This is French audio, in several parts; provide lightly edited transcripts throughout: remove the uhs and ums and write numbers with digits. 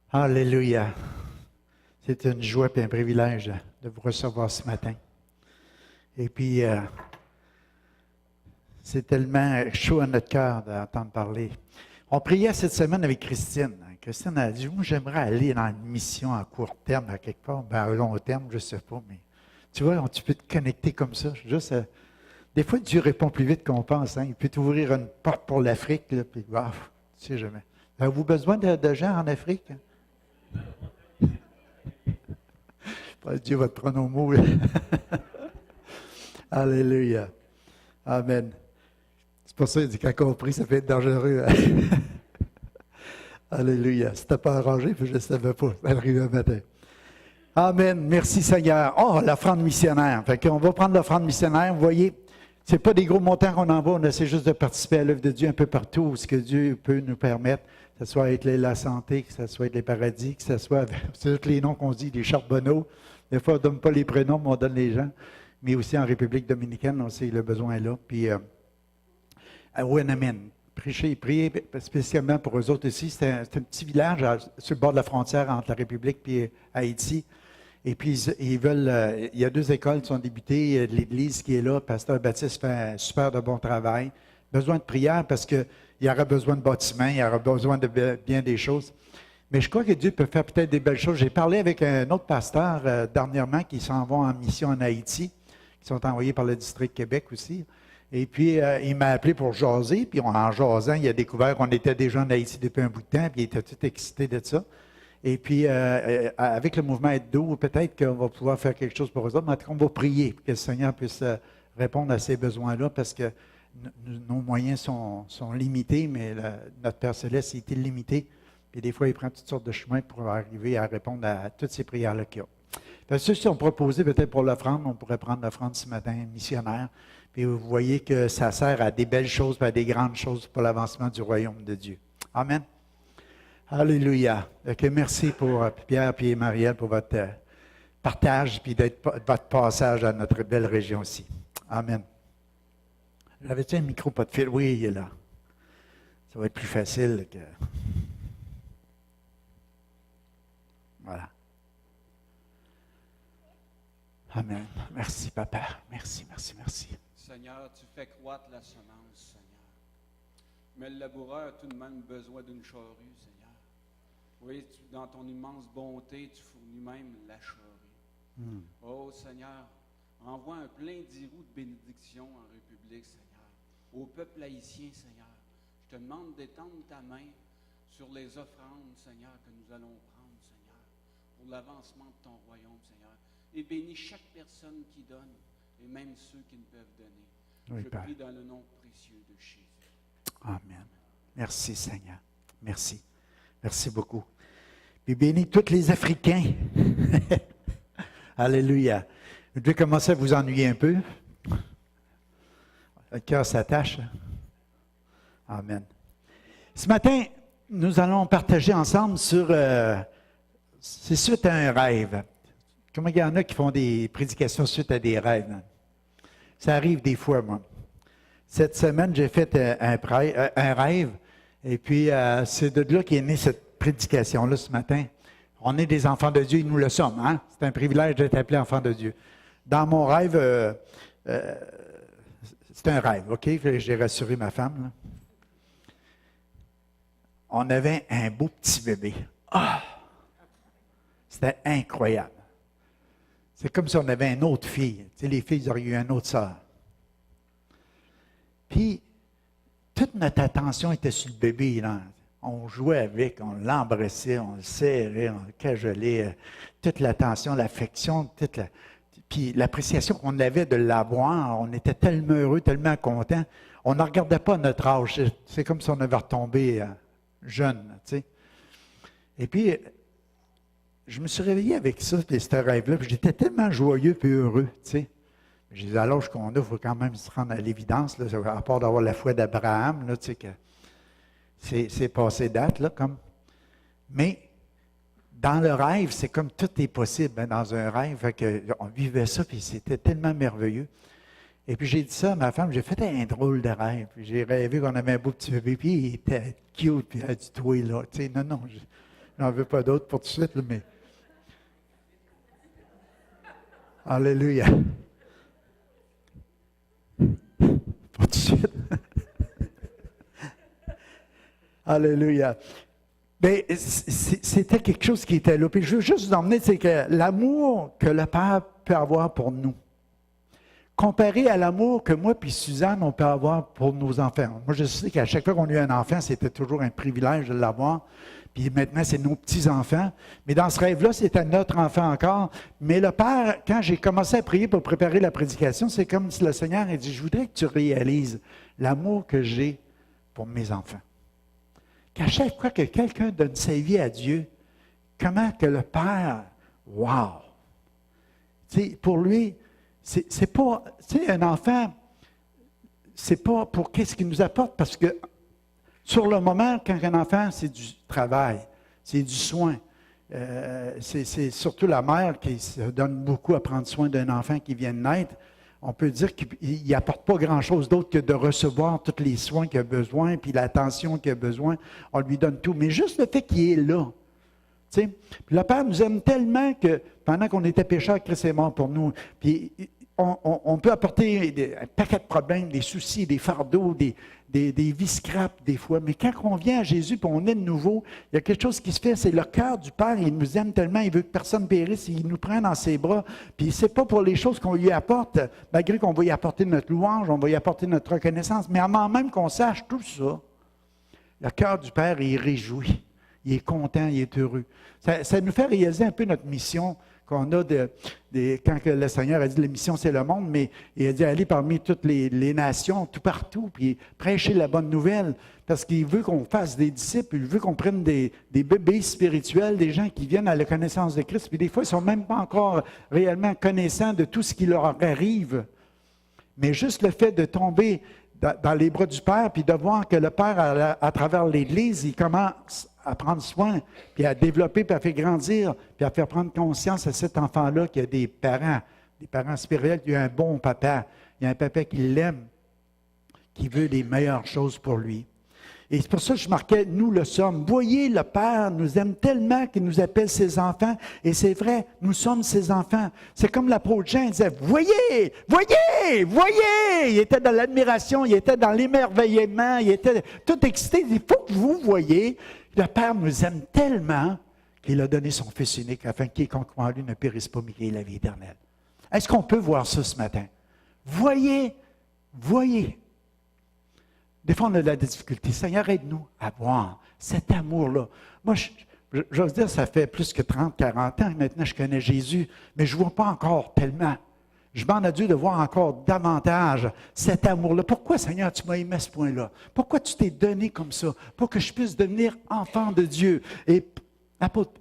Alléluia. C'est une joie et un privilège de vous recevoir ce matin. Et puis, c'est tellement chaud à notre cœur d'entendre parler. On priait cette semaine avec Christine. Christine a dit, moi, j'aimerais aller dans une mission à court terme, à quelque part, à long terme, je ne sais pas, mais tu vois, tu peux te connecter comme ça. Juste, des fois, Dieu répond plus vite qu'on pense. Hein? Il peut t'ouvrir une porte pour l'Afrique, là, puis, wow, tu sais jamais. Avez-vous besoin de gens en Afrique? Dieu va te prendre au mot. Alléluia. Amen. C'est pour ça qu'il dit qu'à compris, ça peut être dangereux. Alléluia. C'était pas arrangé, puis je ne savais pas. Ça arrive un matin. Amen. Merci Seigneur. Oh, l'offrande missionnaire. Fait qu'on va prendre l'offrande missionnaire. Vous voyez, c'est pas des gros montants qu'on envoie. On essaie juste de participer à l'œuvre de Dieu un peu partout où ce que Dieu peut nous permettre. Que ce soit avec la santé, que ce soit avec les paradis, que ce soit avec tous les noms qu'on dit, les charbonneaux. Des fois, on ne donne pas les prénoms, mais on donne les gens. Mais aussi en République dominicaine, on sait le besoin est là. Puis, à Ouanamen, priez spécialement pour eux autres ici. C'est un petit village sur le bord de la frontière entre la République et Haïti. Et puis, ils veulent, il y a 2 écoles qui sont débutées. L'Église qui est là, Pasteur Baptiste fait un super de bon travail. Besoin de prière parce qu'il y aura besoin de bâtiments, il y aura besoin de bien des choses. Mais je crois que Dieu peut faire peut-être des belles choses. J'ai parlé avec un autre pasteur dernièrement qui s'en vont en mission en Haïti, qui sont envoyés par le district Québec aussi. Et puis, il m'a appelé pour jaser. Puis, en jasant, il a découvert qu'on était déjà en Haïti depuis un bout de temps. Puis, il était tout excité de ça. Et puis, avec le mouvement Aide-d'eau, peut-être qu'on va pouvoir faire quelque chose pour eux autres. Mais en tout cas, on va prier pour que le Seigneur puisse répondre à ces besoins-là parce que nos moyens sont limités, mais notre Père Céleste est illimité. Puis des fois, il prend toutes sortes de chemins pour arriver à répondre à toutes ces prières-là qu'il y a. Ceux qui ont proposé peut-être pour l'offrande, on pourrait prendre l'offrande ce matin, missionnaire. Puis vous voyez que ça sert à des belles choses, à des grandes choses pour l'avancement du royaume de Dieu. Amen. Alléluia. Okay, merci pour Pierre et Marielle pour votre partage puis votre passage à notre belle région aussi. Amen. J'avais-tu un micro pas de fil? Oui, il est là. Ça va être plus facile que... Voilà. Amen. Merci, Papa. Merci, merci, merci. Seigneur, tu fais croître la semence, Seigneur. Mais le laboureur a tout de même besoin d'une charrue, Seigneur. Oui, dans ton immense bonté, tu fournis même la charrue. Oh, Seigneur, envoie un plein d'irous de bénédiction en République, Seigneur. Au peuple haïtien, Seigneur, je te demande d'étendre ta main sur les offrandes, Seigneur, que nous allons prendre, Seigneur, pour l'avancement de ton royaume, Seigneur. Et bénis chaque personne qui donne, et même ceux qui ne peuvent donner. Oui, je Père. prie dans le nom précieux de Jésus. Amen. Merci, Seigneur. Merci. Merci beaucoup. Puis bénis tous les Africains. Alléluia. Vous devez commencer à vous ennuyer un peu. Le cœur s'attache. Amen. Ce matin, nous allons partager ensemble sur... c'est suite à un rêve. Comment il y en a qui font des prédications suite à des rêves? Hein? Ça arrive des fois, moi. Cette semaine, j'ai fait un rêve, et puis c'est de là qu'est née cette prédication-là ce matin. On est des enfants de Dieu, et nous le sommes. Hein? C'est un privilège d'être appelé enfant de Dieu. Dans mon rêve, c'est un rêve, OK? J'ai rassuré ma femme. Là. On avait un beau petit bébé. Ah! C'était incroyable. C'est comme si on avait une autre fille. Tu sais, les filles, ils auraient eu une autre sœur. Puis, toute notre attention était sur le bébé. Là. On jouait avec, on l'embrassait, on le serrait, on le cajolait. Toute l'attention, l'affection, puis l'appréciation qu'on avait de l'avoir, on était tellement heureux, tellement contents. On ne regardait pas notre âge. C'est comme si on avait retombé jeune. Tu sais. Et puis, je me suis réveillé avec ça, puis ce rêve-là, puis j'étais tellement joyeux et heureux, tu sais. J'ai dit, à l'âge qu'on a, il faut quand même se rendre à l'évidence, là, à part d'avoir la foi d'Abraham, là, tu sais, que c'est passé date, là, comme. Mais, dans le rêve, c'est comme tout est possible, hein, dans un rêve, fait que on vivait ça, puis c'était tellement merveilleux. Et puis, j'ai dit ça à ma femme, j'ai fait un drôle de rêve, puis j'ai rêvé qu'on avait un beau petit bébé, puis il était cute, puis il a dit, toi, là, tu sais, non, J'en veux pas d'autres pour tout de suite, là, mais... Alléluia. Pas tout de suite. Alléluia. Mais c'était quelque chose qui était là. Puis je veux juste vous emmener, c'est que l'amour que le Père peut avoir pour nous, comparé à l'amour que moi et Suzanne, on peut avoir pour nos enfants. Moi, je sais qu'à chaque fois qu'on a eu un enfant, c'était toujours un privilège de l'avoir. Puis maintenant, c'est nos petits-enfants. Mais dans ce rêve-là, c'était notre enfant encore. Mais le Père, quand j'ai commencé à prier pour préparer la prédication, c'est comme si le Seigneur a dit, je voudrais que tu réalises l'amour que j'ai pour mes enfants. Qu'à chaque fois que quelqu'un donne sa vie à Dieu, comment que le Père, wow! Tu sais, pour lui, c'est pas, tu sais, un enfant, c'est pas pour qu'est-ce qu'il nous apporte, parce que sur le moment, quand un enfant, c'est du travail, c'est du soin. C'est surtout la mère qui se donne beaucoup à prendre soin d'un enfant qui vient de naître. On peut dire qu'il n'apporte pas grand-chose d'autre que de recevoir tous les soins qu'il a besoin, puis l'attention qu'il a besoin. On lui donne tout. Mais juste le fait qu'il est là. Tu sais, puis le Père nous aime tellement que pendant qu'on était pécheurs, Christ est mort pour nous. Puis on peut apporter un paquet de problèmes, des soucis, des fardeaux, des vies scrap des fois. Mais quand on vient à Jésus et on est de nouveau, il y a quelque chose qui se fait. C'est le cœur du Père. Il nous aime tellement. Il veut que personne périsse. Il nous prend dans ses bras. Puis c'est pas pour les choses qu'on lui apporte, malgré qu'on va y apporter notre louange, on va y apporter notre reconnaissance. Mais avant même qu'on sache tout ça, le cœur du Père est réjoui. Il est content, il est heureux. Ça nous fait réaliser un peu notre mission qu'on a quand le Seigneur a dit la mission c'est le monde, mais il a dit aller parmi toutes les nations, tout partout, puis prêcher la bonne nouvelle, parce qu'il veut qu'on fasse des disciples, il veut qu'on prenne des bébés spirituels, des gens qui viennent à la connaissance de Christ, puis des fois ils ne sont même pas encore réellement connaissants de tout ce qui leur arrive. Mais juste le fait de tomber dans les bras du Père, puis de voir que le Père, à travers l'Église, il commence à prendre soin, puis à développer, puis à faire grandir, puis à faire prendre conscience à cet enfant-là qu'il y a des parents spirituels, qu'il y a un bon papa, il y a un papa qui l'aime, qui veut les meilleures choses pour lui. Et c'est pour ça que je marquais, nous le sommes. Voyez, le Père nous aime tellement qu'il nous appelle ses enfants. Et c'est vrai, nous sommes ses enfants. C'est comme l'apôtre Jean, il disait, voyez, voyez, voyez. Il était dans l'admiration, il était dans l'émerveillement, il était tout excité. Il dit, il faut que vous voyez. Le Père nous aime tellement qu'il a donné son Fils unique afin que quiconque croit en lui ne périsse pas, mais qu'il ait la vie éternelle. Est-ce qu'on peut voir ça ce matin? Voyez, voyez. Des fois, on a de la difficulté. Seigneur, aide-nous à voir cet amour-là. Moi, j'ose dire, ça fait plus que 30, 40 ans que maintenant je connais Jésus, mais je ne vois pas encore tellement. Je demande à Dieu de voir encore davantage cet amour-là. Pourquoi, Seigneur, tu m'as aimé à ce point-là? Pourquoi tu t'es donné comme ça? Pour que je puisse devenir enfant de Dieu. Et l'apôtre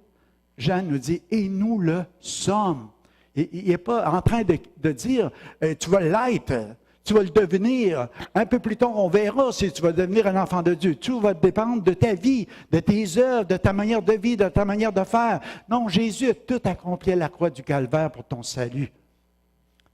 Jean nous dit, et nous le sommes. Et il n'est pas en train de dire, tu vas l'être. Tu vas le devenir. Un peu plus tard, on verra si tu vas devenir un enfant de Dieu. Tout va dépendre de ta vie, de tes œuvres, de ta manière de vivre, de ta manière de faire. Non, Jésus a tout accompli à la croix du Calvaire pour ton salut.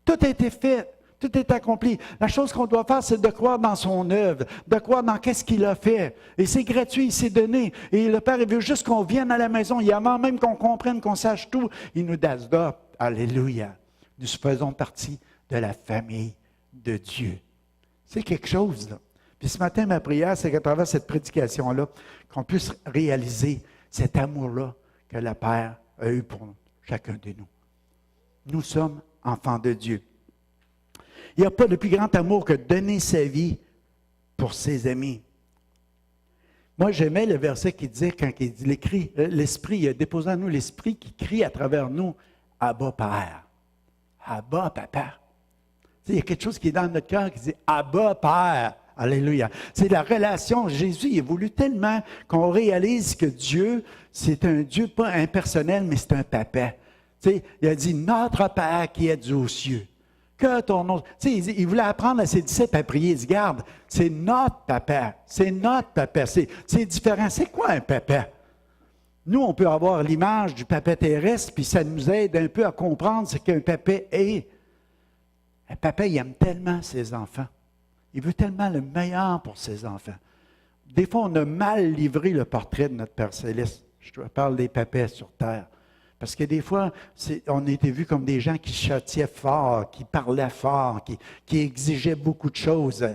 Tout a été fait. Tout est accompli. La chose qu'on doit faire, c'est de croire dans son œuvre, de croire dans qu'est-ce qu'il a fait. Et c'est gratuit, c'est donné. Et le Père, il veut juste qu'on vienne à la maison. Et avant même qu'on comprenne, qu'on sache tout, il nous adopte. Alléluia. Nous faisons partie de la famille de Dieu. C'est quelque chose, là. Puis ce matin, ma prière, c'est qu'à travers cette prédication-là, qu'on puisse réaliser cet amour-là que le Père a eu pour chacun de nous. Nous sommes enfants de Dieu. Il n'y a pas de plus grand amour que donner sa vie pour ses amis. Moi, j'aimais le verset qui disait, quand il dit, l'Esprit, il a déposé en nous l'Esprit qui crie à travers nous, « Abba, Père. » Abba, Papa. Il y a quelque chose qui est dans notre cœur qui dit « Abba, Père ». Alléluia. C'est la relation. Jésus, il a voulu tellement qu'on réalise que Dieu, c'est un Dieu pas impersonnel, mais c'est un papa. Il a dit « Notre Père qui es aux cieux ». Que ton nom. Il voulait apprendre à ses disciples à prier. Il dit, garde, c'est notre papa. C'est notre papa. C'est différent. C'est quoi un papa? Nous, on peut avoir l'image du papa terrestre, puis ça nous aide un peu à comprendre ce qu'un papa est. Un papa, il aime tellement ses enfants. Il veut tellement le meilleur pour ses enfants. Des fois, on a mal livré le portrait de notre Père Céleste. Je parle des papas sur terre. Parce que des fois, on était vus comme des gens qui châtiaient fort, qui parlaient fort, qui exigeaient beaucoup de choses.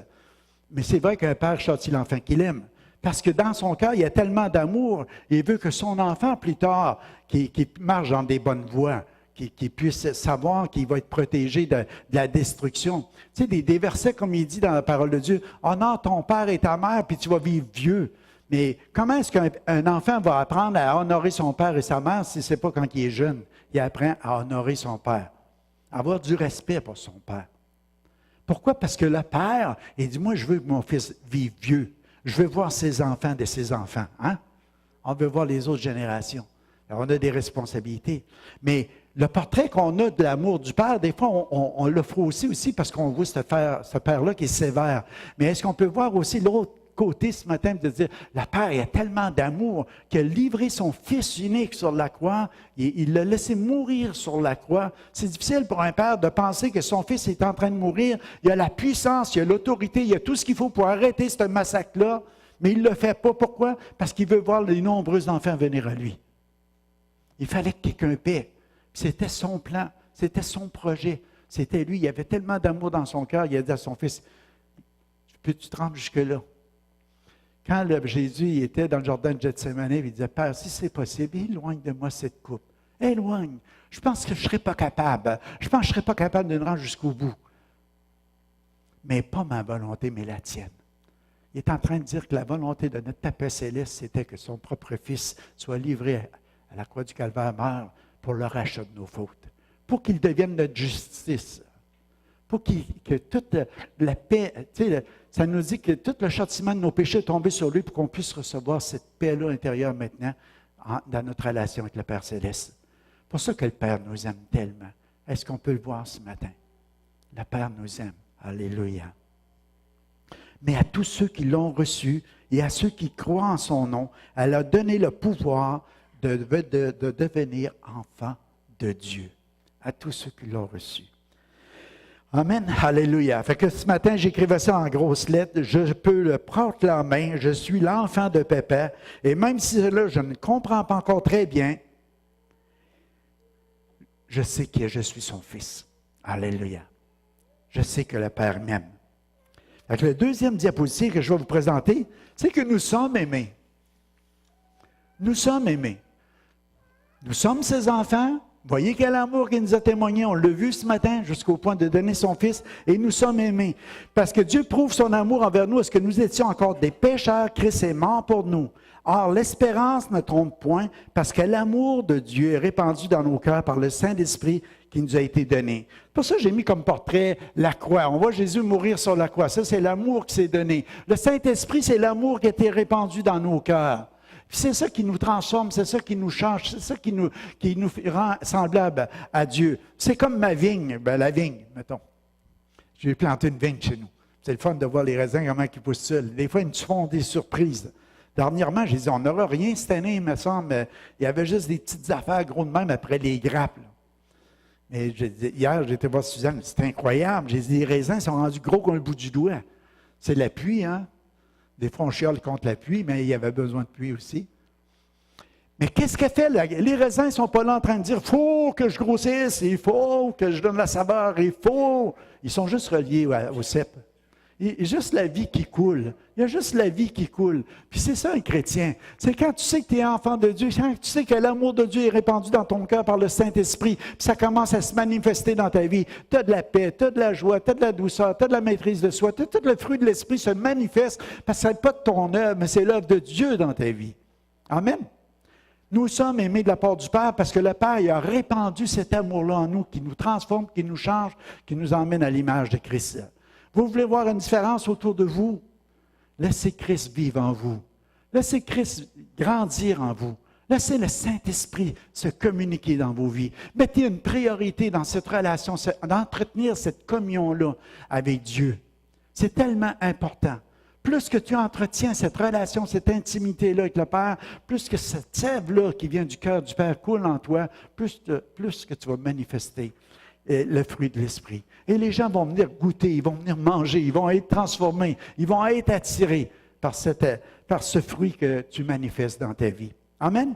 Mais c'est vrai qu'un père châtie l'enfant qu'il aime. Parce que dans son cœur, il y a tellement d'amour, il veut que son enfant, plus tard, qui marche dans des bonnes voies, qui puisse savoir qu'il va être protégé de la destruction. Tu sais, des versets comme il dit dans la parole de Dieu, « Honore ton père et ta mère, puis tu vas vivre vieux. » Mais comment est-ce qu'un enfant va apprendre à honorer son père et sa mère si ce n'est pas quand il est jeune? Il apprend à honorer son père, à avoir du respect pour son père. Pourquoi? Parce que le père, il dit, moi, je veux que mon fils vive vieux. Je veux voir ses enfants de ses enfants. Hein? On veut voir les autres générations. Alors, on a des responsabilités. Mais le portrait qu'on a de l'amour du père, des fois, on le froussit aussi parce qu'on voit ce père-là qui est sévère. Mais est-ce qu'on peut voir aussi l'autre côté ce matin de dire, le Père, il a tellement d'amour qu'il a livré son Fils unique sur la croix, il l'a laissé mourir sur la croix. C'est difficile pour un père de penser que son Fils est en train de mourir. Il a la puissance, il a l'autorité, il a tout ce qu'il faut pour arrêter ce massacre-là, mais il ne le fait pas. Pourquoi? Parce qu'il veut voir les nombreux enfants venir à lui. Il fallait que quelqu'un paie. C'était son plan, c'était son projet, c'était lui. Il avait tellement d'amour dans son cœur, il a dit à son Fils, peux-tu te rendre jusque-là? Quand Jésus était dans le jardin de Gethsémani, il disait, Père, si c'est possible, éloigne de moi cette coupe. Éloigne. Je pense que je ne serai pas capable. Je pense que je ne serai pas capable de me rendre jusqu'au bout. Mais pas ma volonté, mais la tienne. Il est en train de dire que la volonté de notre Papa céleste, c'était que son propre Fils soit livré à la croix du Calvaire, meurt pour le rachat de nos fautes, pour qu'il devienne notre justice. Pour que toute la paix, tu sais, ça nous dit que tout le châtiment de nos péchés est tombé sur lui pour qu'on puisse recevoir cette paix-là intérieure maintenant dans notre relation avec le Père Céleste. C'est pour ça que le Père nous aime tellement. Est-ce qu'on peut le voir ce matin? Le Père nous aime. Alléluia. Mais à tous ceux qui l'ont reçu et à ceux qui croient en son nom, elle a donné le pouvoir de devenir enfants de Dieu. À tous ceux qui l'ont reçu. Amen. Alléluia. Fait que ce matin, j'écrivais ça en grosses lettres. Je peux le proclamer. Je suis l'enfant de Papa. Et même si là, je ne comprends pas encore très bien, je sais que je suis son fils. Alléluia. Je sais que le Père m'aime. Fait que le deuxième diapositive que je vais vous présenter, c'est que nous sommes aimés. Nous sommes aimés. Nous sommes ses enfants. Voyez quel amour qu'il nous a témoigné. On l'a vu ce matin jusqu'au point de donner son Fils. Et nous sommes aimés. Parce que Dieu prouve son amour envers nous. Est-ce que nous étions encore des pécheurs? Christ est mort pour nous. Or, l'espérance ne trompe point parce que l'amour de Dieu est répandu dans nos cœurs par le Saint-Esprit qui nous a été donné. Pour ça, j'ai mis comme portrait la croix. On voit Jésus mourir sur la croix. Ça, c'est l'amour qui s'est donné. Le Saint-Esprit, c'est l'amour qui a été répandu dans nos cœurs. C'est ça qui nous transforme, c'est ça qui nous change, c'est ça qui nous rend semblables à Dieu. C'est comme ma vigne, la vigne, mettons. J'ai planté une vigne chez nous. C'est le fun de voir les raisins, comment ils poussent seuls. Des fois, ils nous font des surprises. Dernièrement, j'ai dit, on n'aura rien cette année, il me semble. Il y avait juste des petites affaires gros de même après les grappes. Là. Mais hier, j'étais voir Suzanne, c'était incroyable. J'ai dit, les raisins sont rendus gros comme le bout du doigt. C'est la pluie, hein? Des fois, on chiale contre la pluie, mais il y avait besoin de pluie aussi. Mais qu'est-ce qu'elle fait? Les raisins ne sont pas là en train de dire « il faut que je grossisse, il faut que je donne la saveur, il faut... » Ils sont juste reliés au cep. Il y a juste la vie qui coule. Il y a juste la vie qui coule. Puis c'est ça un chrétien. C'est quand tu sais que tu es enfant de Dieu, quand tu sais que l'amour de Dieu est répandu dans ton cœur par le Saint-Esprit, puis ça commence à se manifester dans ta vie. Tu as de la paix, tu as de la joie, tu as de la douceur, tu as de la maîtrise de soi. Tout le fruit de l'Esprit se manifeste parce que ce n'est pas de ton œuvre, mais c'est l'œuvre de Dieu dans ta vie. Amen. Nous sommes aimés de la part du Père parce que le Père il a répandu cet amour-là en nous qui nous transforme, qui nous change, qui nous emmène à l'image de Christ. Vous voulez voir une différence autour de vous? Laissez Christ vivre en vous. Laissez Christ grandir en vous. Laissez le Saint-Esprit se communiquer dans vos vies. Mettez une priorité dans cette relation, d'entretenir cette communion-là avec Dieu. C'est tellement important. Plus que tu entretiens cette relation, cette intimité-là avec le Père, plus que cette sève-là qui vient du cœur du Père coule en toi, plus que tu vas manifester le fruit de l'Esprit. Et les gens vont venir goûter, ils vont venir manger, ils vont être transformés, ils vont être attirés par ce fruit que tu manifestes dans ta vie. Amen?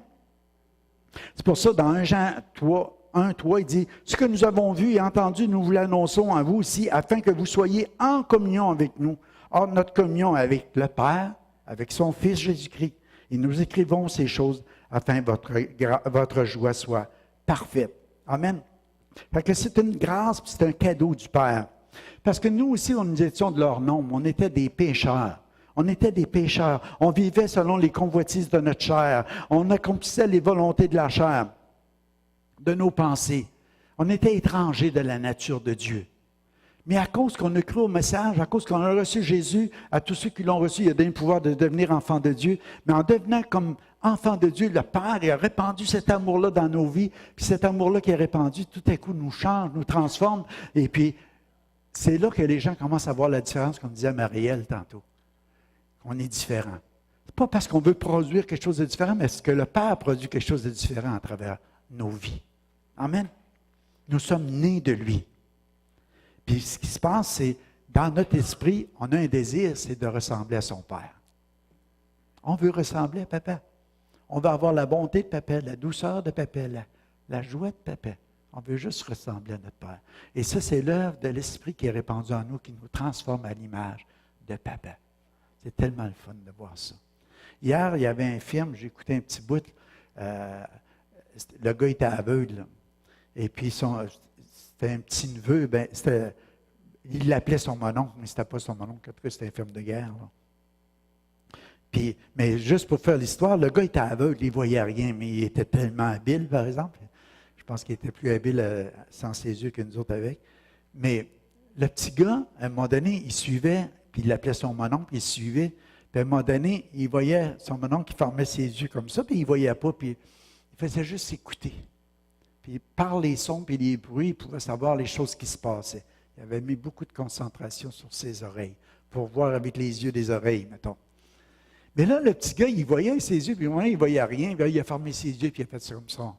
C'est pour ça, dans 1 Jean 3, 1, il dit, « Ce que nous avons vu et entendu, nous vous l'annonçons à vous aussi, afin que vous soyez en communion avec nous. Or, notre communion avec le Père, avec son Fils Jésus-Christ. Et nous écrivons ces choses afin que votre joie soit parfaite. » Amen. Fait que c'est une grâce, puis c'est un cadeau du Père. Parce que nous aussi, nous étions de leur nombre. On était des pécheurs. On était des pécheurs. On vivait selon les convoitises de notre chair. On accomplissait les volontés de la chair, de nos pensées. On était étrangers de la nature de Dieu. Mais à cause qu'on a cru au message, à cause qu'on a reçu Jésus, à tous ceux qui l'ont reçu, il a donné le pouvoir de devenir enfants de Dieu. Mais en devenant comme enfants de Dieu, le Père a répandu cet amour-là dans nos vies. Puis cet amour-là qui est répandu, tout à coup, nous change, nous transforme. Et puis, c'est là que les gens commencent à voir la différence, comme disait Marielle tantôt. On est différent. Ce n'est pas parce qu'on veut produire quelque chose de différent, mais parce que le Père produit quelque chose de différent à travers nos vies. Amen. Nous sommes nés de lui. Puis ce qui se passe, c'est, dans notre esprit, on a un désir, c'est de ressembler à son Père. On veut ressembler à Papa. On veut avoir la bonté de Papa, la douceur de Papa, la joie de Papa. On veut juste ressembler à notre Père. Et ça, c'est l'œuvre de l'Esprit qui est répandu en nous, qui nous transforme à l'image de Papa. C'est tellement le fun de voir ça. Hier, il y avait un film, j'ai écouté un petit bout. Le gars était aveugle. Là. Et puis, c'était un petit-neveu. Il l'appelait son mononcle, mais ce n'était pas son mononcle. En tout cas, c'était un film de guerre. Là. Puis, mais juste pour faire l'histoire, le gars était aveugle, il ne voyait rien, mais il était tellement habile, par exemple. Je pense qu'il était plus habile sans ses yeux que nous autres avec. Mais le petit gars, à un moment donné, il suivait, puis il l'appelait son mononcle, puis il suivait. Puis à un moment donné, il voyait son mononcle qui fermait ses yeux comme ça, puis il ne voyait pas, puis il faisait juste écouter. Puis par les sons, puis les bruits, il pouvait savoir les choses qui se passaient. Il avait mis beaucoup de concentration sur ses oreilles, pour voir avec les yeux des oreilles, mettons. Mais là, le petit gars, il voyait ses yeux, puis au moment il ne voyait rien, puis il a fermé ses yeux, puis il a fait ça comme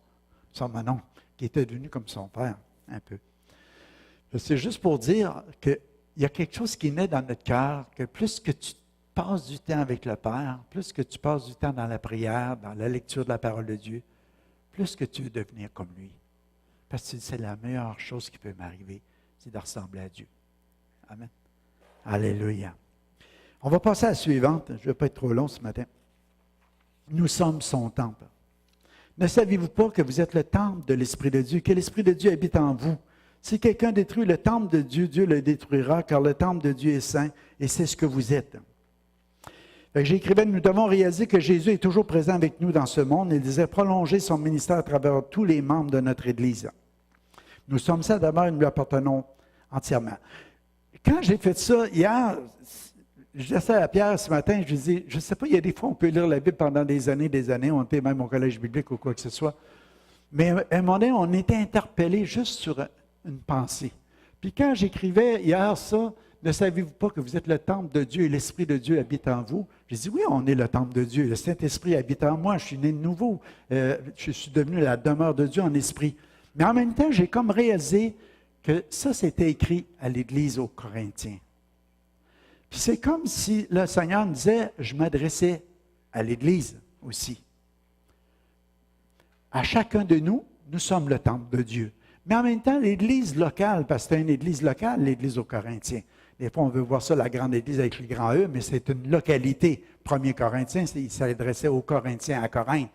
son mononcle, qui était devenu comme son père, un peu. C'est juste pour dire qu'il y a quelque chose qui naît dans notre cœur, que plus que tu passes du temps avec le Père, plus que tu passes du temps dans la prière, dans la lecture de la parole de Dieu, plus que tu veux devenir comme lui. Parce que c'est la meilleure chose qui peut m'arriver, c'est de ressembler à Dieu. Amen. Alléluia. On va passer à la suivante. Je ne vais pas être trop long ce matin. Nous sommes son temple. Ne savez-vous pas que vous êtes le temple de l'Esprit de Dieu, que l'Esprit de Dieu habite en vous? Si quelqu'un détruit le temple de Dieu, Dieu le détruira, car le temple de Dieu est saint, et c'est ce que vous êtes. J'écrivais, nous devons réaliser que Jésus est toujours présent avec nous dans ce monde. Il disait prolonger son ministère à travers tous les membres de notre Église. Nous sommes ça d'abord et nous lui appartenons entièrement. Quand j'ai fait ça, hier, je disais à Pierre ce matin, je lui dis, je ne sais pas, il y a des fois on peut lire la Bible pendant des années, on était même au collège biblique ou quoi que ce soit. Mais à un moment donné, on était interpellé juste sur une pensée. Puis quand j'écrivais hier ça, ne savez-vous pas que vous êtes le temple de Dieu et l'Esprit de Dieu habite en vous? J'ai dit, oui, on est le temple de Dieu. Le Saint-Esprit habite en moi. Je suis né de nouveau. Je suis devenu la demeure de Dieu en esprit. Mais en même temps, j'ai comme réalisé que ça, c'était écrit à l'Église aux Corinthiens. Puis c'est comme si le Seigneur me disait, je m'adressais à l'Église aussi. À chacun de nous, nous sommes le temple de Dieu. Mais en même temps, l'Église locale, parce que c'est une Église locale, l'Église aux Corinthiens. Des fois, on veut voir ça, la grande Église avec les grands E, mais c'est une localité. 1er Corinthiens, il s'adressait aux Corinthiens à Corinthe.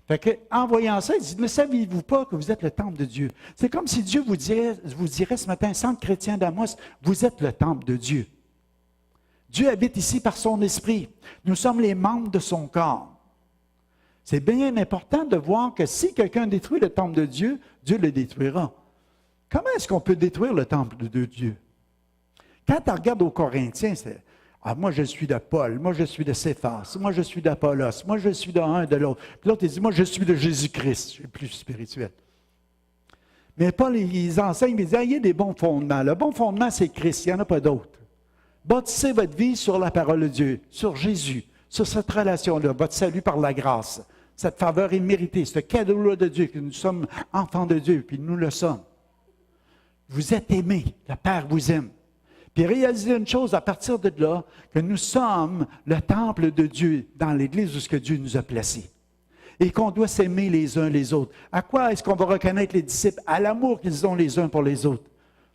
Fait que, en voyant ça, il dit, ne saviez-vous pas que vous êtes le temple de Dieu? C'est comme si Dieu vous dirait ce matin, centre chrétien d'Amos, vous êtes le temple de Dieu. Dieu habite ici par son esprit. Nous sommes les membres de son corps. C'est bien important de voir que si quelqu'un détruit le temple de Dieu, Dieu le détruira. Comment est-ce qu'on peut détruire le temple de Dieu? Quand tu regardes aux Corinthiens, c'est « Ah, moi je suis de Paul, moi je suis de Céphas, moi je suis d'Apollos, moi je suis d'un, de l'autre. » Puis l'autre, il dit « Moi je suis de Jésus-Christ. » Je suis plus spirituel. Mais Paul, il enseigne, il dit « Il y a des bons fondements. Le bon fondement, c'est Christ, il n'y en a pas d'autre. Bâtissez votre vie sur la parole de Dieu, sur Jésus, sur cette relation-là, votre salut par la grâce. Cette faveur est méritée, ce cadeau-là de Dieu, que nous sommes enfants de Dieu, puis nous le sommes. Vous êtes aimés, le Père vous aime. Puis réalisez une chose à partir de là, que nous sommes le temple de Dieu dans l'Église où ce que Dieu nous a placés. et qu'on doit s'aimer les uns les autres. À quoi est-ce qu'on va reconnaître les disciples? À l'amour qu'ils ont les uns pour les autres.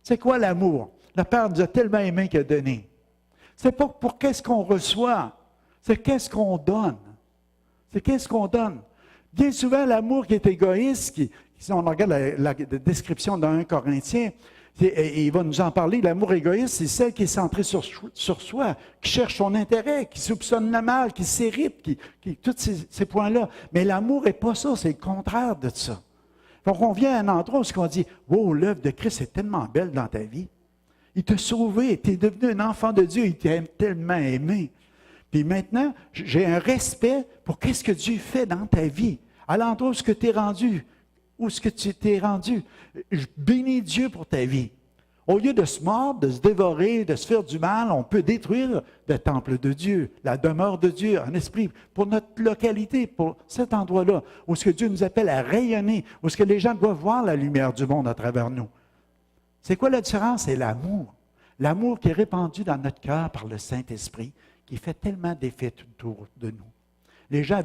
C'est quoi l'amour? Le Père nous a tellement aimés qu'il a donné. C'est pas pour qu'est-ce qu'on reçoit, c'est qu'est-ce qu'on donne. C'est qu'est-ce qu'on donne. Bien souvent, l'amour qui est égoïste, si on regarde la description dans 1 Corinthiens, et il va nous en parler, l'amour égoïste, c'est celle qui est centrée sur soi, qui cherche son intérêt, qui soupçonne le mal, qui s'irrite, tous ces points-là. Mais l'amour n'est pas ça, c'est le contraire de ça. Donc, on vient à un endroit où on dit, « Wow, l'œuvre de Christ est tellement belle dans ta vie. Il t'a sauvé, tu es devenu un enfant de Dieu, il t'a tellement aimé. » Puis maintenant, j'ai un respect pour qu'est-ce que Dieu fait dans ta vie, à l'endroit où ce que tu es rendu, où ce que tu t'es rendu. Je bénis Dieu pour ta vie. Au lieu de se mordre, de se dévorer, de se faire du mal, on peut détruire le temple de Dieu, la demeure de Dieu en esprit, pour notre localité, pour cet endroit-là, où ce que Dieu nous appelle à rayonner, où ce que les gens doivent voir la lumière du monde à travers nous. C'est quoi la différence? C'est l'amour. L'amour qui est répandu dans notre cœur par le Saint-Esprit, qui fait tellement d'effets autour de nous. Les gens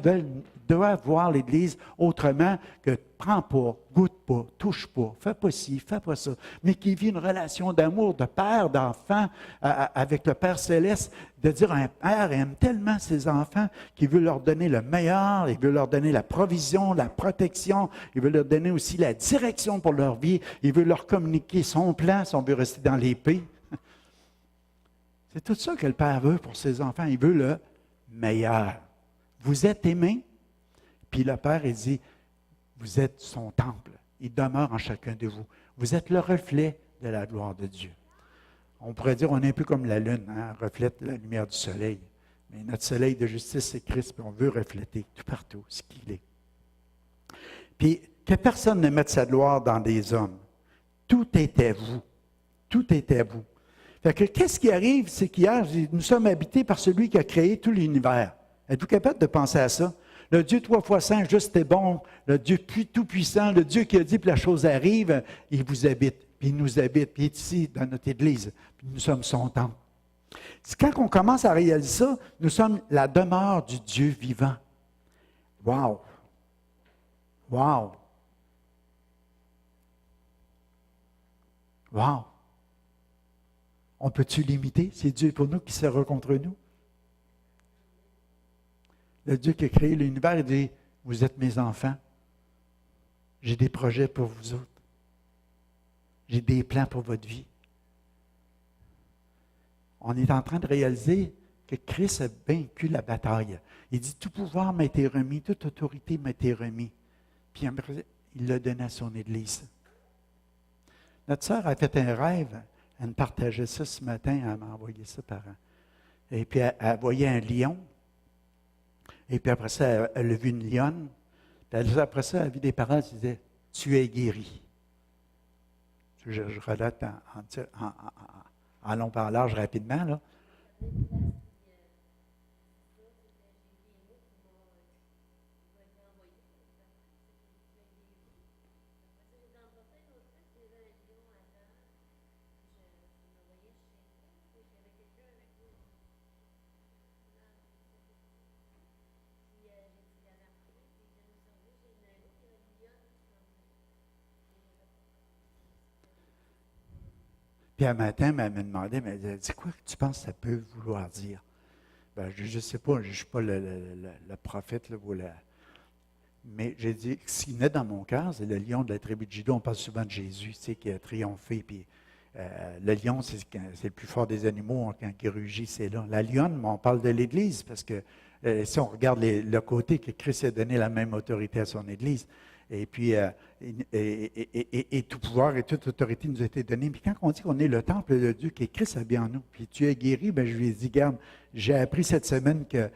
doivent voir l'Église autrement que prends pas, goûte pas, touche pas, fais pas ci, fais pas ça, mais qui vit une relation d'amour, de père, d'enfant avec le Père Céleste, de dire un père aime tellement ses enfants qu'il veut leur donner le meilleur, il veut leur donner la provision, la protection, il veut leur donner aussi la direction pour leur vie, il veut leur communiquer son plan si on veut rester dans l'épée. C'est tout ça que le Père veut pour ses enfants, il veut le meilleur. Vous êtes aimés, puis le Père, il dit, vous êtes son temple. Il demeure en chacun de vous. Vous êtes le reflet de la gloire de Dieu. On pourrait dire, on est un peu comme la lune, hein, reflète la lumière du soleil. Mais notre soleil de justice, c'est Christ, puis on veut refléter tout partout ce qu'il est. Puis, que personne ne mette sa gloire dans des hommes. Tout est à vous. Tout est à vous. Fait que, qu'est-ce qui arrive, c'est qu'hier, nous sommes habités par celui qui a créé tout l'univers. Êtes-vous capable de penser à ça? Le Dieu 3 fois saint, juste et bon, le Dieu tout-puissant, le Dieu qui a dit que la chose arrive, il vous habite, puis il nous habite, puis il est ici dans notre Église, puis nous sommes son temple. Quand on commence à réaliser ça, nous sommes la demeure du Dieu vivant. Wow! Wow! Wow! On peut-tu l'imiter? C'est Dieu pour nous qui sera contre nous. Le Dieu qui a créé l'univers, il dit, vous êtes mes enfants. J'ai des projets pour vous autres. J'ai des plans pour votre vie. On est en train de réaliser que Christ a vaincu la bataille. Il dit, tout pouvoir m'a été remis, toute autorité m'a été remis. Puis il l'a donné à son Église. Notre sœur a fait un rêve. Elle me partageait ça ce matin. Elle m'a envoyé ça par... Et puis elle voyait un lion. Et puis après ça, elle a vu une lionne. Puis après ça, elle a vu des paroles qui disaient « Tu es guéri ». Je relate en long par large rapidement, là. Puis un matin, elle m'a demandé, elle m'a dit, quoi que tu penses que ça peut vouloir dire? Ben, je ne sais pas, je ne suis pas le prophète, là, mais j'ai dit, ce qui naît dans mon cœur, c'est le lion de la tribu de Juda. On parle souvent de Jésus, tu sais, qui a triomphé. Puis, le lion, c'est le plus fort des animaux, quand il rugit, c'est là. La lionne, on parle de l'Église, parce que si on regarde le côté que Christ a donné la même autorité à son Église, et puis, et tout pouvoir et toute autorité nous a été donnée. Puis quand on dit qu'on est le temple de Dieu, que Christ habite en nous, puis tu es guéri, bien, je lui ai dit, garde, j'ai appris cette semaine que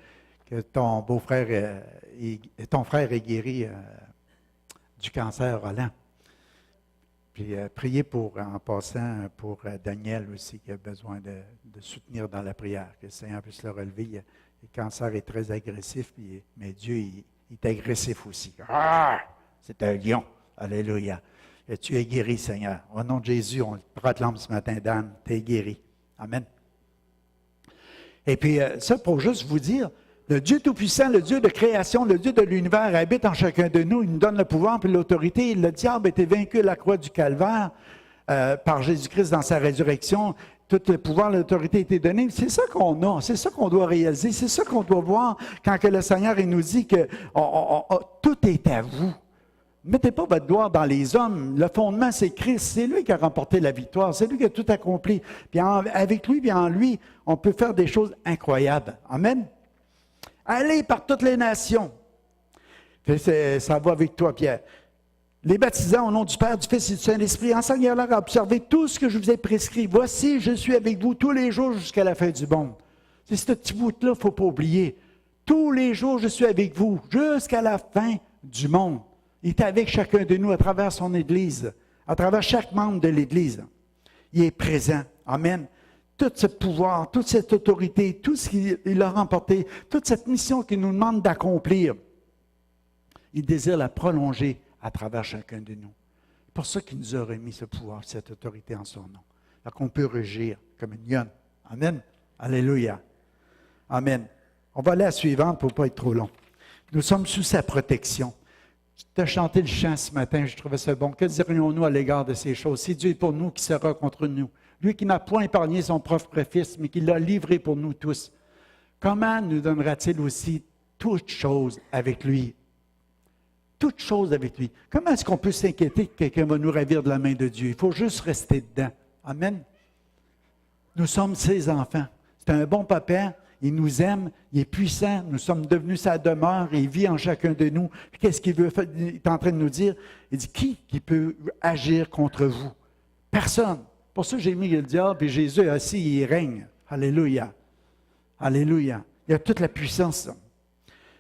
ton beau-frère, ton frère est guéri du cancer Roland. Puis priez en passant pour Daniel aussi, qui a besoin de soutenir dans la prière, que le Seigneur puisse le relever. Le cancer est très agressif, mais Dieu, il est agressif aussi. Ah! C'est un lion. Alléluia. Et tu es guéri, Seigneur. Au nom de Jésus, on le proclame ce matin, Dan, tu es guéri. Amen. Et puis, ça, pour juste vous dire, Le Dieu Tout-Puissant, le Dieu de création, le Dieu de l'univers habite en chacun de nous. Il nous donne le pouvoir et l'autorité. Le diable a été vaincu à la croix du Calvaire par Jésus-Christ dans sa résurrection. Tout le pouvoir, l'autorité a été donné. C'est ça qu'on a, c'est ça qu'on doit réaliser, c'est ça qu'on doit voir quand que le Seigneur il nous dit que tout est à vous. Ne mettez pas votre gloire dans les hommes. Le fondement, c'est Christ. C'est lui qui a remporté la victoire. C'est lui qui a tout accompli. Puis avec lui, bien en lui, on peut faire des choses incroyables. Amen. Allez par toutes les nations. Ça va avec toi, Pierre. Les baptisants au nom du Père, du Fils et du Saint-Esprit, enseignez-leur à observer tout ce que je vous ai prescrit. Voici, je suis avec vous tous les jours jusqu'à la fin du monde. C'est ce petit bout-là, il ne faut pas oublier. Tous les jours, je suis avec vous jusqu'à la fin du monde. Il est avec chacun de nous à travers son Église, à travers chaque membre de l'Église. Il est présent. Amen. Tout ce pouvoir, toute cette autorité, tout ce qu'il a remporté, toute cette mission qu'il nous demande d'accomplir, il désire la prolonger à travers chacun de nous. C'est pour ça qu'il nous a remis ce pouvoir, cette autorité en son nom. Là qu'on peut rugir comme une lionne. Amen. Alléluia. Amen. On va aller à la suivante pour ne pas être trop long. Nous sommes sous sa protection. Tu as chanté le chant ce matin, je trouvais ça bon. Que dirions-nous à l'égard de ces choses? Si Dieu est pour nous, qui sera contre nous? Lui qui n'a point épargné son propre fils, mais qui l'a livré pour nous tous. Comment nous donnera-t-il aussi toutes choses avec lui? Toutes choses avec lui. Comment est-ce qu'on peut s'inquiéter que quelqu'un va nous ravir de la main de Dieu? Il faut juste rester dedans. Amen. Nous sommes ses enfants. C'est un bon papa. Il nous aime, il est puissant, nous sommes devenus sa demeure, il vit en chacun de nous. Puis qu'est-ce qu'il veut faire? Il est en train de nous dire? Il dit, qui peut agir contre vous? Personne. Pour ça, j'ai mis le diable et Jésus est assis, il règne. Alléluia. Alléluia. Il y a toute la puissance.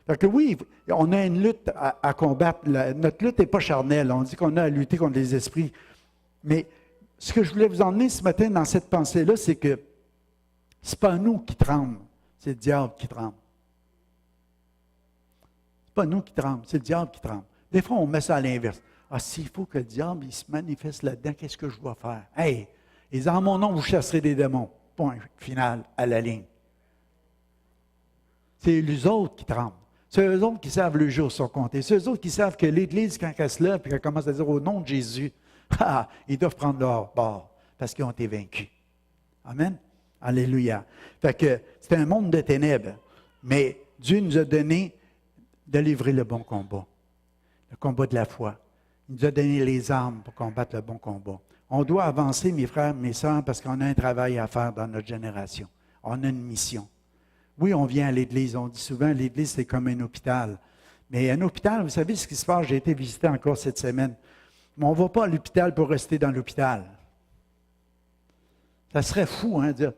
Donc oui, on a une lutte à combattre. Notre lutte n'est pas charnelle. On dit qu'on a à lutter contre les esprits. Mais ce que je voulais vous emmener ce matin dans cette pensée-là, c'est que ce n'est pas nous qui tremblons. C'est le diable qui tremble. Ce n'est pas nous qui tremblons, c'est le diable qui tremble. Des fois, on met ça à l'inverse. Ah, s'il faut que le diable il se manifeste là-dedans, qu'est-ce que je dois faire? Hey, ils disent, en mon nom, vous chasserez des démons. Point final, à la ligne. C'est eux autres qui tremblent. C'est eux autres qui savent le jour sont comptés. C'est eux autres qui savent que l'Église, quand elle se lève et qu'elle commence à dire au nom de Jésus, ils doivent prendre leur bord parce qu'ils ont été vaincus. Amen. Alléluia. Fait que c'est un monde de ténèbres, mais Dieu nous a donné de livrer le bon combat, le combat de la foi. Il nous a donné les armes pour combattre le bon combat. On doit avancer, mes frères, mes sœurs, parce qu'on a un travail à faire dans notre génération. On a une mission. Oui, on vient à l'Église. On dit souvent, l'Église, c'est comme un hôpital. Mais un hôpital, vous savez ce qui se passe? J'ai été visiter encore cette semaine. Mais on ne va pas à l'hôpital pour rester dans l'hôpital. Ça serait fou, hein, de dire,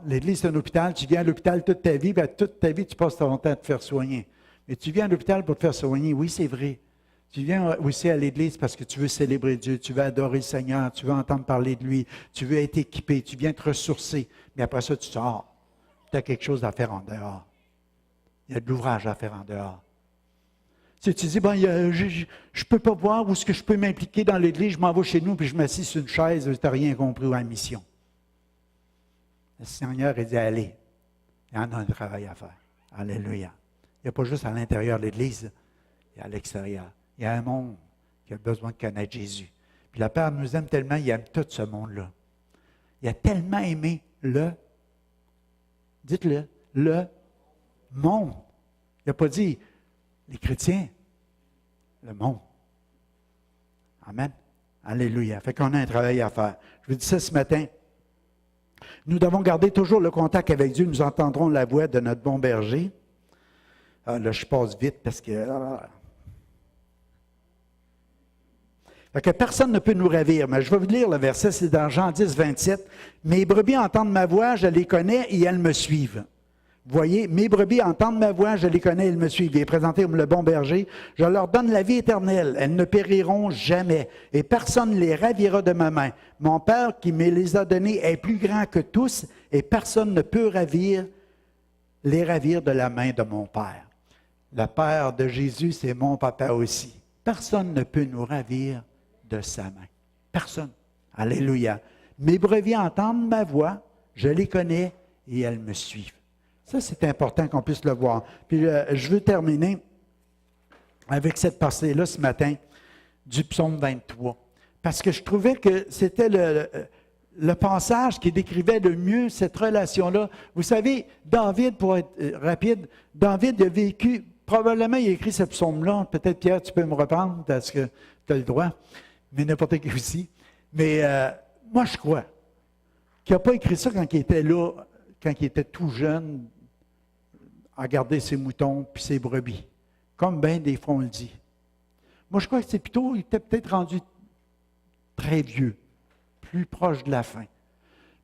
l'Église, c'est un hôpital, tu viens à l'hôpital toute ta vie, bien, toute ta vie, tu passes ton temps à te faire soigner. Mais tu viens à l'hôpital pour te faire soigner, oui, c'est vrai. Tu viens aussi à l'Église parce que tu veux célébrer Dieu, tu veux adorer le Seigneur, tu veux entendre parler de lui, tu veux être équipé, tu viens te ressourcer. Mais après ça, tu sors. Tu as quelque chose à faire en dehors. Il y a de l'ouvrage à faire en dehors. Si tu dis, je ne peux pas voir où est-ce que je peux m'impliquer dans l'Église, je m'en vais chez nous, puis je m'assis sur une chaise, tu n'as rien compris à la mission. Le Seigneur a dit, allez, il y en a un travail à faire. Alléluia. Il n'y a pas juste à l'intérieur de l'Église, il y a à l'extérieur. Il y a un monde qui a besoin de connaître Jésus. Puis le Père nous aime tellement, il aime tout ce monde-là. Il a tellement aimé dites-le, le monde. Il n'a pas dit les chrétiens, le monde. Amen. Alléluia. Fait qu'on a un travail à faire. Je vous dis ça ce matin. Nous devons garder toujours le contact avec Dieu. Nous entendrons la voix de notre bon berger. Là, je passe vite parce que... Fait que personne ne peut nous ravir. Mais je vais vous lire le verset, c'est dans Jean 10, 27. « Mes brebis entendent ma voix, je les connais et elles me suivent. » Vous voyez, mes brebis entendent ma voix, je les connais et elles me suivent. Il est présenté comme le bon berger. « Je leur donne la vie éternelle. Elles ne périront jamais. Et personne ne les ravira de ma main. Mon Père qui me les a donnés est plus grand que tous et personne ne peut les ravir de la main de mon Père. » Le Père de Jésus, c'est mon papa aussi. Personne ne peut nous ravir de sa main. Personne. Alléluia. Mes brebis entendent ma voix, je les connais et elles me suivent. Ça, c'est important qu'on puisse le voir. Puis, je veux terminer avec cette partie-là ce matin du psaume 23. Parce que je trouvais que c'était le passage qui décrivait le mieux cette relation-là. Vous savez, David, pour être rapide, David a vécu, probablement il a écrit ce psaume-là. Peut-être, Pierre, tu peux me reprendre parce que tu as le droit, mais n'importe qui aussi. Mais moi, je crois qu'il n'a pas écrit ça quand il était là, quand il était tout jeune, à garder ses moutons puis ses brebis. Comme bien des fois on le dit. Moi, je crois que c'est plutôt, il était peut-être rendu très vieux, plus proche de la fin.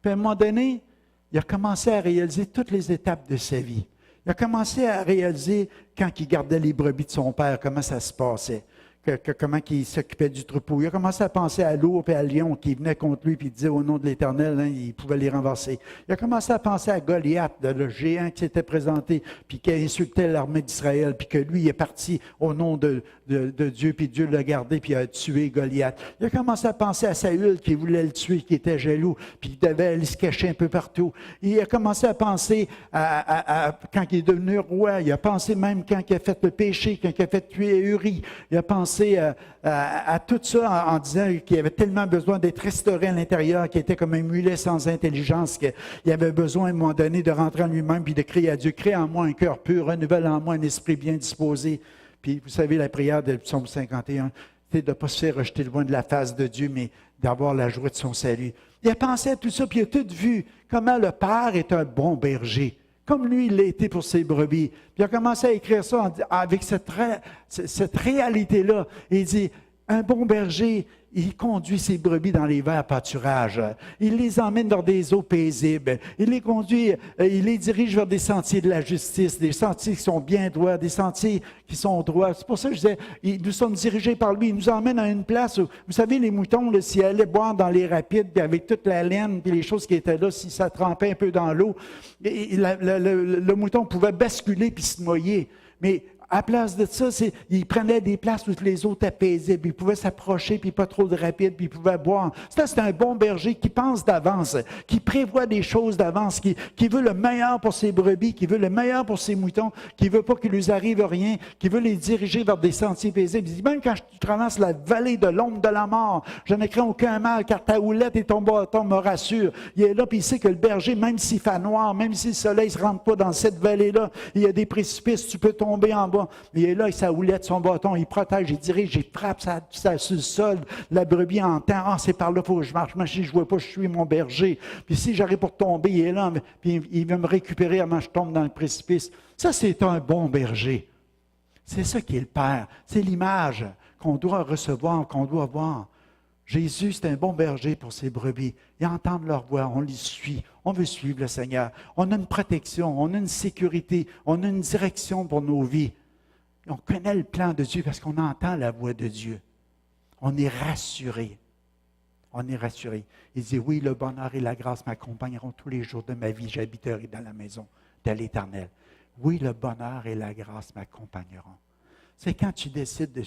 Puis à un moment donné, il a commencé à réaliser toutes les étapes de sa vie. Il a commencé à réaliser quand il gardait les brebis de son père, comment ça se passait. Comment il s'occupait du troupeau. Il a commencé à penser à l'ours et à lion qui venaient contre lui et disait au nom de l'Éternel, hein, il pouvait les renverser. Il a commencé à penser à Goliath, le géant qui s'était présenté, puis qui insultait l'armée d'Israël, puis que lui, il est parti au nom de Dieu, puis Dieu l'a gardé, puis il a tué Goliath. Il a commencé à penser à Saül qui voulait le tuer, qui était jaloux, puis il devait aller se cacher un peu partout. Il a commencé à penser quand il est devenu roi. Il a pensé même quand il a fait le péché, quand il a fait tuer Uri. Il a pensé à tout ça en disant qu'il avait tellement besoin d'être restauré à l'intérieur, qu'il était comme un mulet sans intelligence, qu'il avait besoin à un moment donné de rentrer en lui-même puis de crier à Dieu, crée en moi un cœur pur, renouvelle en moi un esprit bien disposé. Puis vous savez, la prière de psaume 51, c'est de ne pas se faire rejeter loin de la face de Dieu, mais d'avoir la joie de son salut. Il a pensé à tout ça, puis il a tout vu comment le Père est un bon berger. Comme lui, il l'a été pour ses brebis. Puis il a commencé à écrire ça avec cette réalité-là. Et il dit, un bon berger, il conduit ses brebis dans les verts pâturages. Il les emmène vers des eaux paisibles. Il les conduit, il les dirige vers des sentiers de la justice, des sentiers qui sont bien droits, des sentiers qui sont droits. C'est pour ça que je disais, nous sommes dirigés par lui. Il nous emmène à une place où, vous savez, les moutons, là, s'ils allaient boire dans les rapides, puis avec toute la laine, puis les choses qui étaient là, si ça trempait un peu dans l'eau, le mouton pouvait basculer puis se noyer. Mais à place de ça, il prenait des places où les eaux étaient paisibles. Il pouvait s'approcher, puis pas trop de rapide, puis il pouvait boire. Ça, c'est un bon berger qui pense d'avance, qui prévoit des choses d'avance, qui veut le meilleur pour ses brebis, qui veut le meilleur pour ses moutons, qui ne veut pas qu'il lui arrive rien, qui veut les diriger vers des sentiers paisibles. Il dit, même quand tu traverses la vallée de l'ombre de la mort, je ne crains aucun mal, car ta houlette et ton bâton me rassurent. Il est là, puis il sait que le berger, même s'il fait noir, même si le soleil ne se rentre pas dans cette vallée-là, il y a des précipices, tu peux tomber en bas. Il est là, il sa houlette, son bâton, il protège, il dirige, il frappe ça sur le sol. La brebis entend, ah, c'est par là qu'il faut que je marche. Moi, si je ne vois pas, je suis mon berger. Puis si j'arrive pour tomber, il est là, puis il va me récupérer avant que je tombe dans le précipice. Ça, c'est un bon berger. C'est ça qui est le Père. C'est l'image qu'on doit recevoir, qu'on doit voir. Jésus, c'est un bon berger pour ses brebis. Ils entendent leur voix, on les suit, on veut suivre le Seigneur. On a une protection, on a une sécurité, on a une direction pour nos vies. On connaît le plan de Dieu parce qu'on entend la voix de Dieu. On est rassuré. On est rassuré. Il dit, oui, le bonheur et la grâce m'accompagneront tous les jours de ma vie. J'habiterai dans la maison de l'Éternel. Oui, le bonheur et la grâce m'accompagneront. C'est quand tu décides de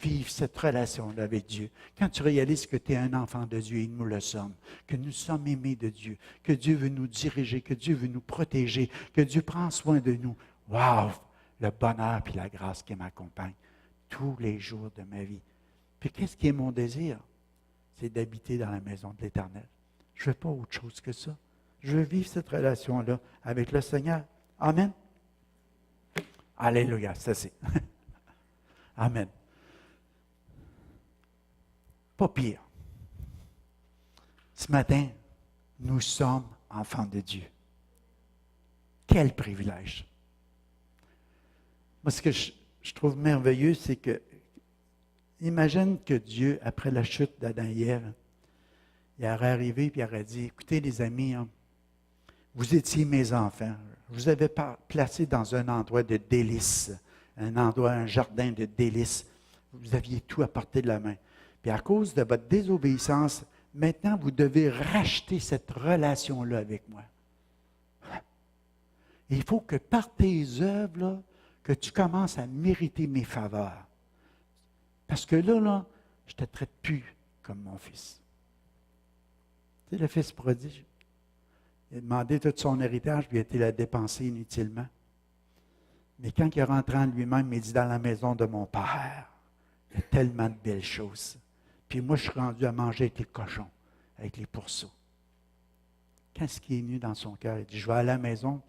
vivre cette relation-là avec Dieu, quand tu réalises que tu es un enfant de Dieu et nous le sommes, que nous sommes aimés de Dieu, que Dieu veut nous diriger, que Dieu veut nous protéger, que Dieu prend soin de nous. Wow! Le bonheur et la grâce qui m'accompagnent tous les jours de ma vie. Puis qu'est-ce qui est mon désir? C'est d'habiter dans la maison de l'Éternel. Je ne veux pas autre chose que ça. Je veux vivre cette relation-là avec le Seigneur. Amen. Alléluia, ça c'est. Amen. Pas pire. Ce matin, nous sommes enfants de Dieu. Quel privilège! Moi, ce que je trouve merveilleux, c'est que, imagine que Dieu, après la chute d'Adam et Ève, il aurait arrivé et il aurait dit, écoutez les amis, hein, vous étiez mes enfants, je vous avais placé dans un endroit de délices, un jardin de délices, vous aviez tout à portée de la main. Puis à cause de votre désobéissance, maintenant vous devez racheter cette relation-là avec moi. Et il faut que par tes œuvres, là, que tu commences à mériter mes faveurs. Parce que là, je ne te traite plus comme mon fils. Tu sais, le fils prodige, Il a demandé tout son héritage, puis il a été la dépenser inutilement. Mais quand il est rentré en lui-même, il dit, dans la maison de mon père, il y a tellement de belles choses. Puis moi, je suis rendu à manger avec les cochons, avec les pourceaux. Qu'est-ce qui est venu dans son cœur? Il dit, je vais à la maison,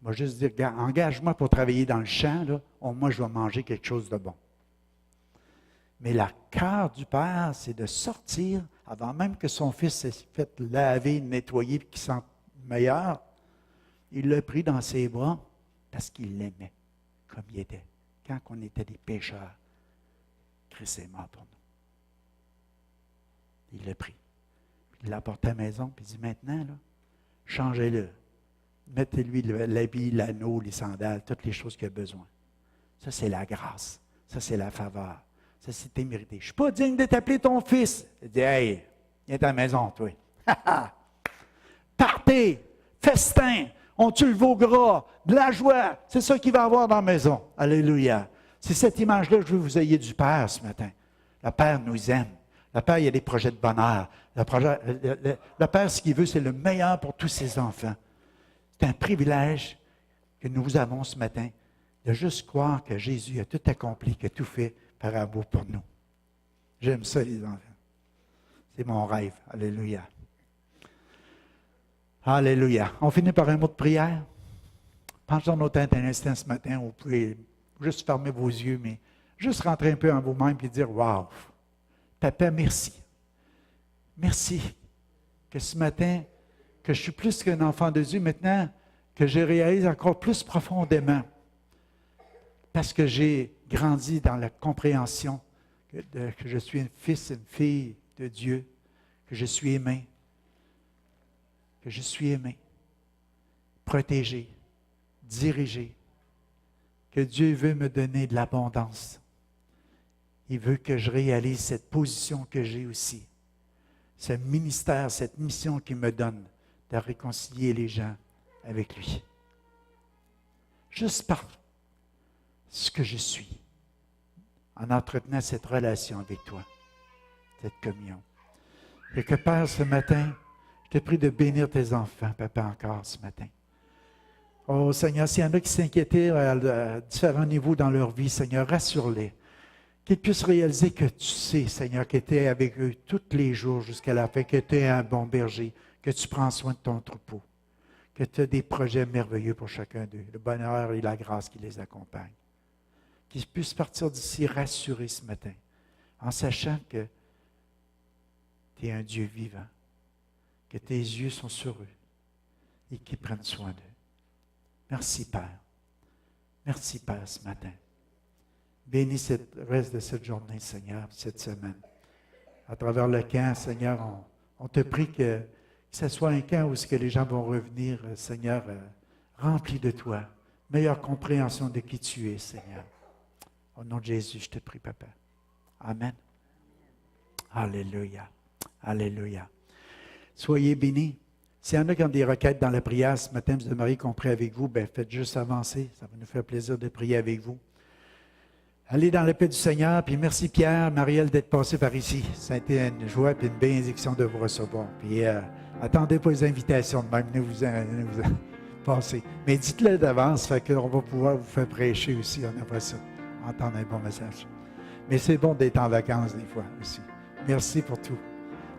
il va juste dire, engage-moi pour travailler dans le champ, là, au moins je vais manger quelque chose de bon. Mais le cœur du père, c'est de sortir, avant même que son fils s'est fait laver, nettoyer, et qu'il sente meilleur, il l'a pris dans ses bras parce qu'il l'aimait comme il était. Quand on était des pécheurs, Christ est mort pour nous. Il l'a pris. Il l'a apporté à la maison, puis il dit, maintenant, là, changez-le. Mettez-lui l'habit, l'anneau, les sandales, toutes les choses qu'il a besoin. Ça, c'est la grâce. Ça, c'est la faveur. Ça, c'est mérité. Je ne suis pas digne de t'appeler ton fils. Il dit, hey, viens à la maison, toi. Partez, festin, on tue le veau gras, de la joie. C'est ça qu'il va avoir dans la maison. Alléluia. C'est cette image-là que je veux que vous ayez du Père ce matin. Le Père nous aime. Le Père, il a des projets de bonheur. Le Père, ce qu'il veut, c'est le meilleur pour tous ses enfants. C'est un privilège que nous avons ce matin de juste croire que Jésus a tout accompli, qu'il a tout fait par amour pour nous. J'aime ça, les enfants. C'est mon rêve. Alléluia. Alléluia. On finit par un mot de prière. Pensez sur nos têtes un instant ce matin. Vous pouvez juste fermer vos yeux, mais juste rentrer un peu en vous-même et dire, wow, Papa, merci. Merci que ce matin, que je suis plus qu'un enfant de Dieu maintenant, que je réalise encore plus profondément, parce que j'ai grandi dans la compréhension que je suis un fils, une fille de Dieu, que je suis aimé, protégé, dirigé, que Dieu veut me donner de l'abondance. Il veut que je réalise cette position que j'ai aussi, ce ministère, cette mission qu'il me donne de réconcilier les gens avec lui. Juste par ce que je suis, en entretenant cette relation avec toi, cette communion. Et que Père, ce matin, je te prie de bénir tes enfants, Papa, encore ce matin. Oh Seigneur, s'il y en a qui s'inquiétaient à différents niveaux dans leur vie, Seigneur, rassure-les. Qu'ils puissent réaliser que tu sais, Seigneur, que tu es avec eux tous les jours jusqu'à la fin, que tu es un bon berger, que tu prends soin de ton troupeau, que tu as des projets merveilleux pour chacun d'eux, le bonheur et la grâce qui les accompagnent. Qu'ils puissent partir d'ici rassurés ce matin, en sachant que tu es un Dieu vivant, que tes yeux sont sur eux et qu'ils prennent soin d'eux. Merci, Père. Merci, Père, ce matin. Bénis le reste de cette journée, Seigneur, cette semaine. À travers le camp, Seigneur, on te prie que ce soit un camp où que les gens vont revenir, Seigneur, remplis de toi. Meilleure compréhension de qui tu es, Seigneur. Au nom de Jésus, je te prie, Papa. Amen. Alléluia. Alléluia. Soyez bénis. S'il y en a qui ont des requêtes dans la prière ce matin, vous aimeriez qu'on prie avec vous, bien, faites juste avancer. Ça va nous faire plaisir de prier avec vous. Allez dans la paix du Seigneur, puis merci Pierre, Marielle d'être passés par ici. Ça a été une joie et une bénédiction de vous recevoir. Puis attendez pas les invitations de même, vous passer. Mais dites-le d'avance, fait qu'on va pouvoir vous faire prêcher aussi, on aimerait ça, entendre un bon message. Mais c'est bon d'être en vacances des fois aussi. Merci pour tout.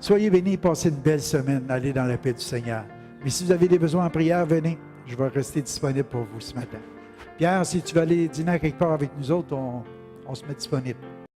Soyez bénis, passez une belle semaine, allez dans la paix du Seigneur. Mais si vous avez des besoins en prière, venez, je vais rester disponible pour vous ce matin. Pierre, si tu veux aller dîner quelque part avec nous autres, on se met disponible.